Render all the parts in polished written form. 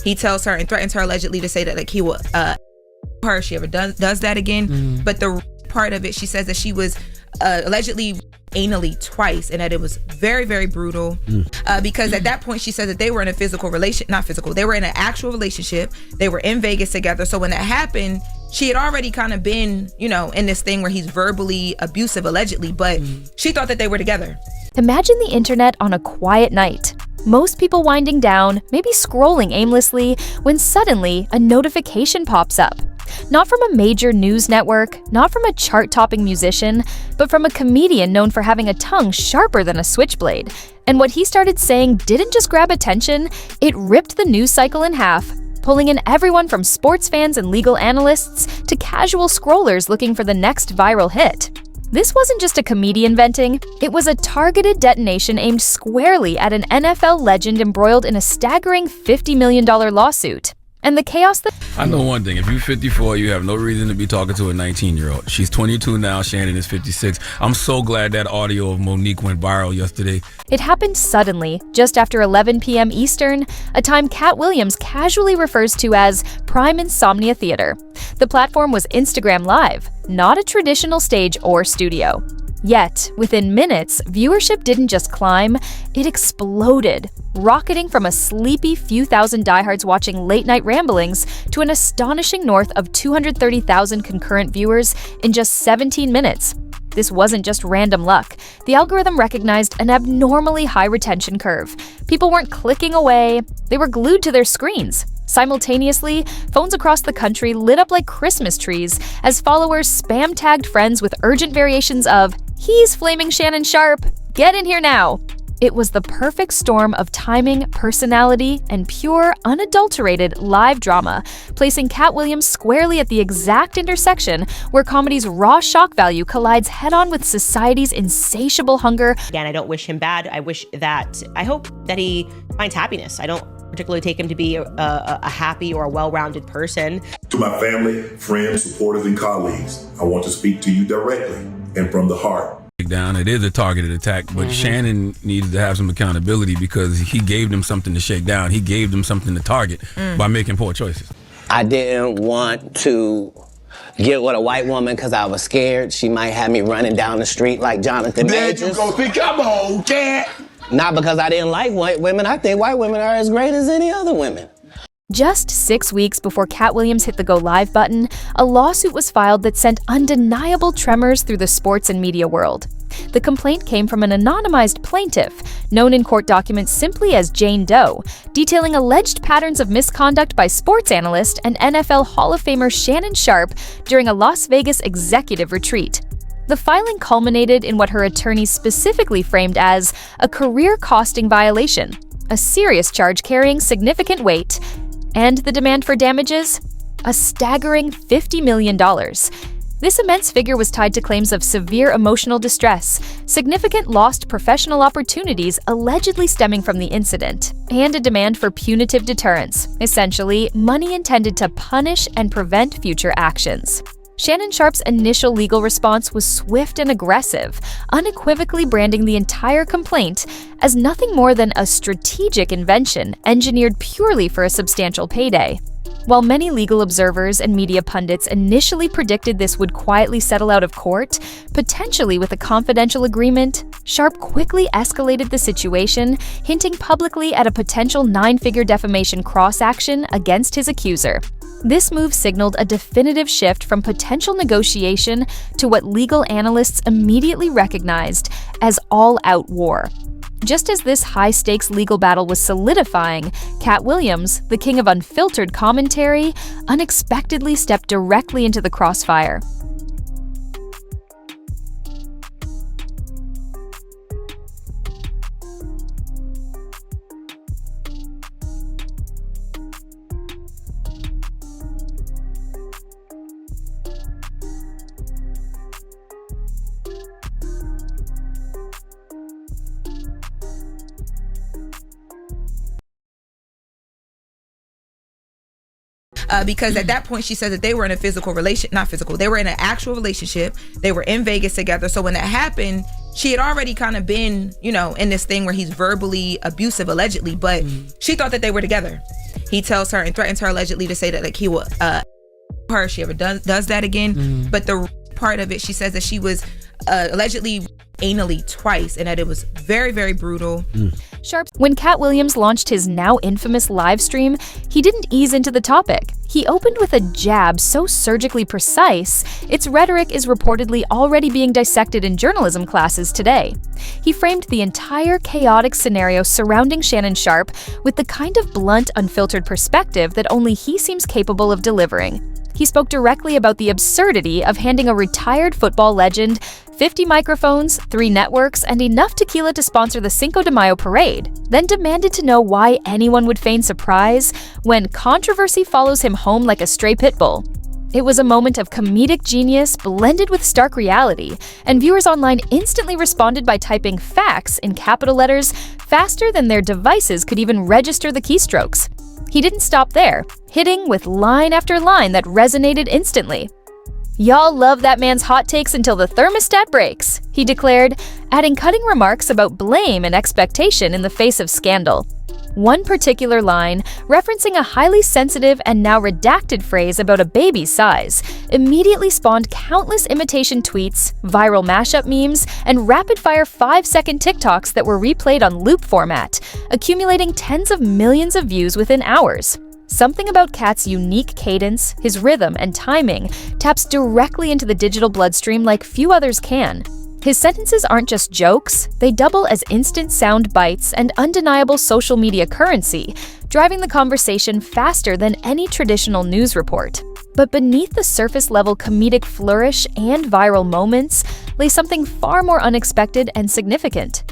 He tells her and threatens her allegedly to say that like he will her if she ever does that again. But the part of it, she says that she was allegedly anally twice, and that it was very, very brutal. Because at that point, she said that they were in a they were in an actual relationship. They were in Vegas together. So when that happened, she had already kind of been, in this thing where he's verbally abusive, allegedly, but she thought that they were together. Imagine the internet on a quiet night. Most people winding down, maybe scrolling aimlessly, when suddenly a notification pops up. Not from a major news network, not from a chart-topping musician, but from a comedian known for having a tongue sharper than a switchblade. And what he started saying didn't just grab attention, it ripped the news cycle in half, pulling in everyone from sports fans and legal analysts to casual scrollers looking for the next viral hit. This wasn't just a comedian venting, it was a targeted detonation aimed squarely at an NFL legend embroiled in a staggering $50 million lawsuit. And the chaos that... I know one thing. If you're 54, you have no reason to be talking to a 19-year-old. She's 22 now. Shannon is 56. I'm so glad that audio of Monique went viral yesterday. It happened suddenly, just after 11 p.m. Eastern, a time Katt Williams casually refers to as Prime Insomnia Theater. The platform was Instagram Live, not a traditional stage or studio. Yet, within minutes, viewership didn't just climb, it exploded, rocketing from a sleepy few thousand diehards watching late-night ramblings to an astonishing north of 230,000 concurrent viewers in just 17 minutes. This wasn't just random luck. The algorithm recognized an abnormally high retention curve. People weren't clicking away, they were glued to their screens. Simultaneously, phones across the country lit up like Christmas trees as followers spam-tagged friends with urgent variations of, "He's flaming Shannon Sharpe! Get in here now!" It was the perfect storm of timing, personality, and pure, unadulterated live drama, placing Katt Williams squarely at the exact intersection where comedy's raw shock value collides head-on with society's insatiable hunger. Again, I don't wish him bad. I hope that he finds happiness. I don't particularly take him to be a happy or a well-rounded person. To my family, friends, supporters, and colleagues, I want to speak to you directly and from the heart. It is a targeted attack, but Shannon needed to have some accountability because he gave them something to shake down. He gave them something to target by making poor choices. I didn't want to get with a white woman because I was scared she might have me running down the street like Jonathan Majors. There you go. Think I'm old, cat. Not because I didn't like white women. I think white women are as great as any other women. Just 6 weeks before Katt Williams hit the go live button, a lawsuit was filed that sent undeniable tremors through the sports and media world. The complaint came from an anonymized plaintiff, known in court documents simply as Jane Doe, detailing alleged patterns of misconduct by sports analyst and NFL Hall of Famer Shannon Sharpe during a Las Vegas executive retreat. The filing culminated in what her attorneys specifically framed as a career-costing violation, a serious charge carrying significant weight, and the demand for damages? A staggering $50 million. This immense figure was tied to claims of severe emotional distress, significant lost professional opportunities allegedly stemming from the incident, and a demand for punitive deterrence, essentially money intended to punish and prevent future actions. Shannon Sharpe's initial legal response was swift and aggressive, unequivocally branding the entire complaint as nothing more than a strategic invention engineered purely for a substantial payday. While many legal observers and media pundits initially predicted this would quietly settle out of court, potentially with a confidential agreement, Sharpe quickly escalated the situation, hinting publicly at a potential 9-figure defamation cross-action against his accuser. This move signaled a definitive shift from potential negotiation to what legal analysts immediately recognized as all-out war. Just as this high-stakes legal battle was solidifying, Katt Williams, the king of unfiltered commentary, unexpectedly stepped directly into the crossfire. Because at that point she said that they were in a they were in an actual relationship. They were in Vegas together. So when that happened, she had already kind of been, in this thing where he's verbally abusive, allegedly, but she thought that they were together. He tells her and threatens her allegedly to say that like he will her if she ever does that again. But the part of it, she says that she was allegedly anally twice and that it was very, very brutal. Sharpe. When Katt Williams launched his now infamous live stream, he didn't ease into the topic. He opened with a jab so surgically precise, its rhetoric is reportedly already being dissected in journalism classes today. He framed the entire chaotic scenario surrounding Shannon Sharpe with the kind of blunt, unfiltered perspective that only he seems capable of delivering. He spoke directly about the absurdity of handing a retired football legend 50 microphones, 3 networks, and enough tequila to sponsor the Cinco de Mayo parade, then demanded to know why anyone would feign surprise when controversy follows him home like a stray pit bull. It was a moment of comedic genius blended with stark reality, and viewers online instantly responded by typing facts in capital letters faster than their devices could even register the keystrokes. He didn't stop there, hitting with line after line that resonated instantly. "Y'all love that man's hot takes until the thermostat breaks," he declared, adding cutting remarks about blame and expectation in the face of scandal. One particular line, referencing a highly sensitive and now redacted phrase about a baby's size, immediately spawned countless imitation tweets, viral mashup memes, and rapid-fire 5-second TikToks that were replayed on loop format, accumulating tens of millions of views within hours. Something about Katt's unique cadence, his rhythm, and timing taps directly into the digital bloodstream like few others can. His sentences aren't just jokes, they double as instant sound bites and undeniable social media currency, driving the conversation faster than any traditional news report. But beneath the surface-level comedic flourish and viral moments lay something far more unexpected and significant.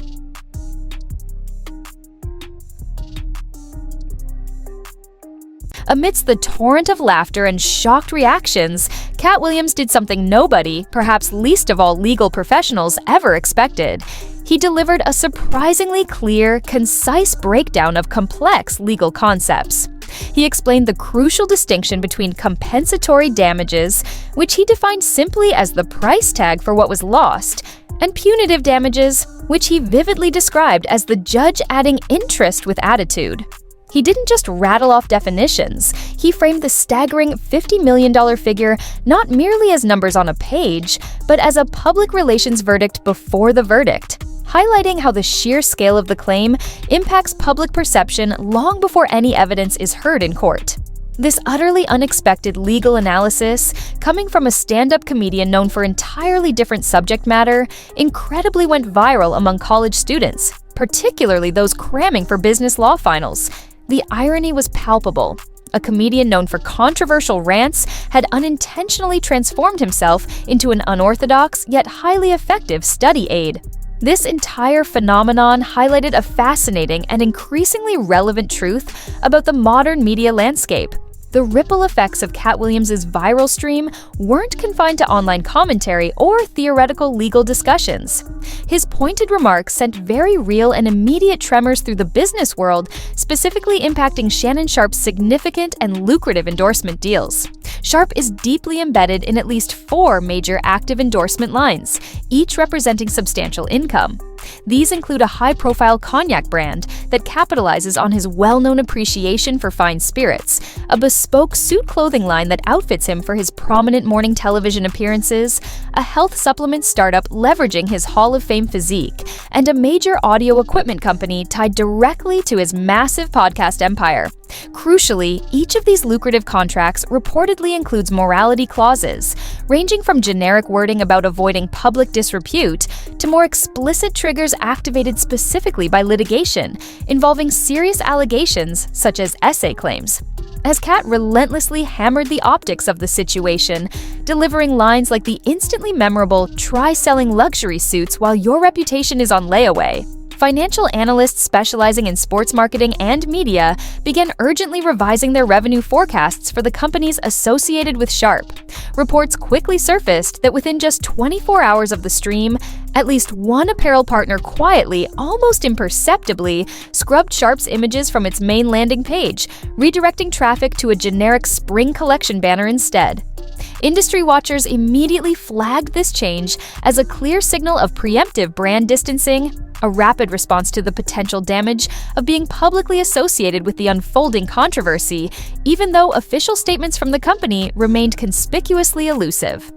Amidst the torrent of laughter and shocked reactions, Katt Williams did something nobody, perhaps least of all legal professionals, ever expected. He delivered a surprisingly clear, concise breakdown of complex legal concepts. He explained the crucial distinction between compensatory damages, which he defined simply as the price tag for what was lost, and punitive damages, which he vividly described as the judge adding interest with attitude. He didn't just rattle off definitions, he framed the staggering $50 million figure not merely as numbers on a page, but as a public relations verdict before the verdict, highlighting how the sheer scale of the claim impacts public perception long before any evidence is heard in court. This utterly unexpected legal analysis, coming from a stand-up comedian known for entirely different subject matter, incredibly went viral among college students, particularly those cramming for business law finals. The irony was palpable. A comedian known for controversial rants had unintentionally transformed himself into an unorthodox yet highly effective study aid. This entire phenomenon highlighted a fascinating and increasingly relevant truth about the modern media landscape. The ripple effects of Katt Williams' viral stream weren't confined to online commentary or theoretical legal discussions. His pointed remarks sent very real and immediate tremors through the business world, specifically impacting Shannon Sharpe's significant and lucrative endorsement deals. Sharpe is deeply embedded in at least 4 major active endorsement lines, each representing substantial income. These include a high-profile cognac brand that capitalizes on his well-known appreciation for fine spirits, a bespoke suit clothing line that outfits him for his prominent morning television appearances, a health supplement startup leveraging his Hall of Fame physique, and a major audio equipment company tied directly to his massive podcast empire. Crucially, each of these lucrative contracts reportedly includes morality clauses, ranging from generic wording about avoiding public disrepute to more explicit triggers activated specifically by litigation, involving serious allegations such as essay claims. As Katt relentlessly hammered the optics of the situation, delivering lines like the instantly memorable "try selling luxury suits while your reputation is on layaway," financial analysts specializing in sports marketing and media began urgently revising their revenue forecasts for the companies associated with Sharpe. Reports quickly surfaced that within just 24 hours of the stream, at least one apparel partner quietly, almost imperceptibly, scrubbed Sharpe's images from its main landing page, redirecting traffic to a generic spring collection banner instead. Industry watchers immediately flagged this change as a clear signal of preemptive brand distancing, a rapid response to the potential damage of being publicly associated with the unfolding controversy, even though official statements from the company remained conspicuously elusive.